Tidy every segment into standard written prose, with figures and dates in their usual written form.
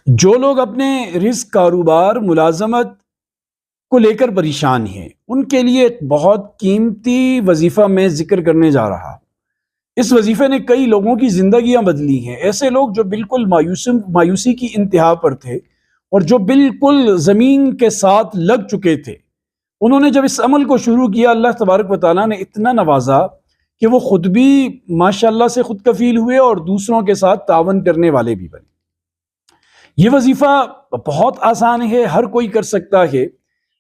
جو لوگ اپنے رزق، کاروبار، ملازمت کو لے کر پریشان ہیں، ان کے لیے ایک بہت قیمتی وظیفہ میں ذکر کرنے جا رہا ہوں۔ اس وظیفے نے کئی لوگوں کی زندگیاں بدلی ہیں۔ ایسے لوگ جو بالکل مایوسی کی انتہا پر تھے اور جو بالکل زمین کے ساتھ لگ چکے تھے، انہوں نے جب اس عمل کو شروع کیا، اللہ تبارک و تعالیٰ نے اتنا نوازا کہ وہ خود بھی ماشاءاللہ سے خود کفیل ہوئے اور دوسروں کے ساتھ تعاون کرنے والے بھی بنے۔ یہ وظیفہ بہت آسان ہے، ہر کوئی کر سکتا ہے۔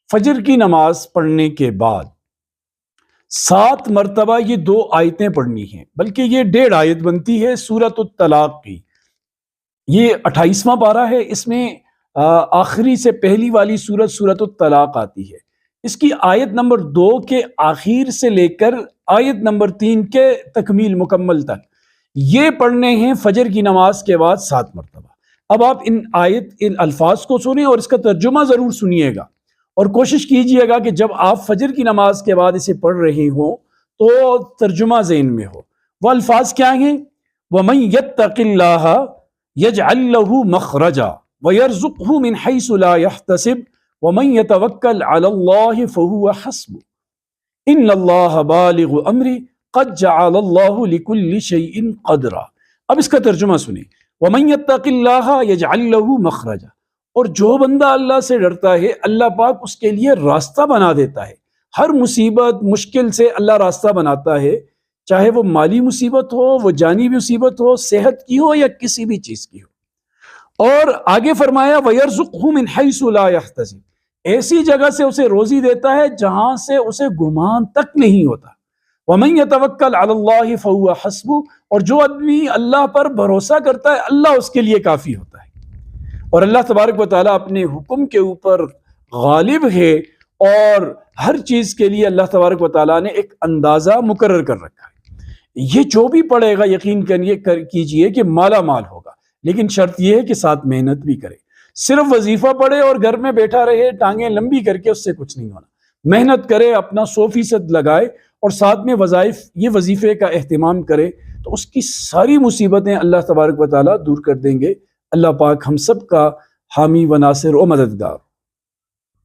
فجر کی نماز پڑھنے کے بعد 7 مرتبہ یہ 2 آیتیں پڑھنی ہیں، بلکہ یہ 1.5 آیت بنتی ہے سورۃ الطلاق کی۔ یہ 28واں پارہ ہے، اس میں آخری سے پہلی والی سورۃ الطلاق آتی ہے۔ اس کی آیت نمبر 2 کے آخر سے لے کر آیت نمبر 3 کے تکمیل مکمل تک یہ پڑھنے ہیں فجر کی نماز کے بعد 7 مرتبہ۔ اب آپ ان الفاظ کو سنیں اور اس کا ترجمہ ضرور سنیے گا، اور کوشش کیجئے گا کہ جب آپ فجر کی نماز کے بعد اسے پڑھ رہے ہوں تو ترجمہ ذہن میں ہو۔ وہ الفاظ کیا ہیں؟ وَمَن يَتَّقِ اللَّهَ يَجْعَل لَّهُ مَخْرَجًا وَيَرْزُقْهُ مِنْ حَيْثُ لَا يَحْتَسِبُ وَمَن يَتَوَكَّلْ عَلَى اللَّهِ فَهُوَ حَسْبُهُ إِنَّ اللَّهَ بَالِغُ أَمْرِهِ قَدْ جَعَلَ اللَّهُ لِكُلِّ شَيْءٍ قَدْرًا۔ اب اس کا ترجمہ سنیں۔ وَمَن يَتَّقِ اللَّهَ يَجْعَل لَّهُ مَخْرَجًا، اور جو بندہ اللہ سے ڈرتا ہے، اللہ پاک اس کے لیے راستہ بنا دیتا ہے۔ ہر مصیبت، مشکل سے اللہ راستہ بناتا ہے، چاہے وہ مالی مصیبت ہو، وہ جانی مصیبت ہو، صحت کی ہو یا کسی بھی چیز کی ہو۔ اور آگے فرمایا وَيَرْزُقْهُ مِنْ حَيْثُ لَا يَحْتَسِبُ، ایسی جگہ سے اسے روزی دیتا ہے جہاں سے اسے گمان تک نہیں ہوتا۔ وَمَن يَتَوَكَّلْ عَلَى اللَّهِ فَهُوَ حَسْبُهُ، اور جو آدمی اللہ پر بھروسہ کرتا ہے، اللہ اس کے لیے کافی ہوتا ہے۔ اور اللہ تبارک و تعالیٰ اپنے حکم کے اوپر غالب ہے، اور ہر چیز کے لیے اللہ تبارک و تعالیٰ نے ایک اندازہ مقرر کر رکھا ہے۔ یہ جو بھی پڑھے گا، یقین کیجئے کہ مالا مال ہوگا، لیکن شرط یہ ہے کہ ساتھ محنت بھی کرے۔ صرف وظیفہ پڑھے اور گھر میں بیٹھا رہے ٹانگیں لمبی کر کے، اس سے کچھ نہیں ہونا۔ محنت کرے، اپنا 100% لگائے، اور ساتھ میں وظائف، یہ وظیفے کا اہتمام کرے، تو اس کی ساری مصیبتیں اللہ تبارک و تعالیٰ دور کر دیں گے۔ اللہ پاک ہم سب کا حامی و ناصر و مددگار۔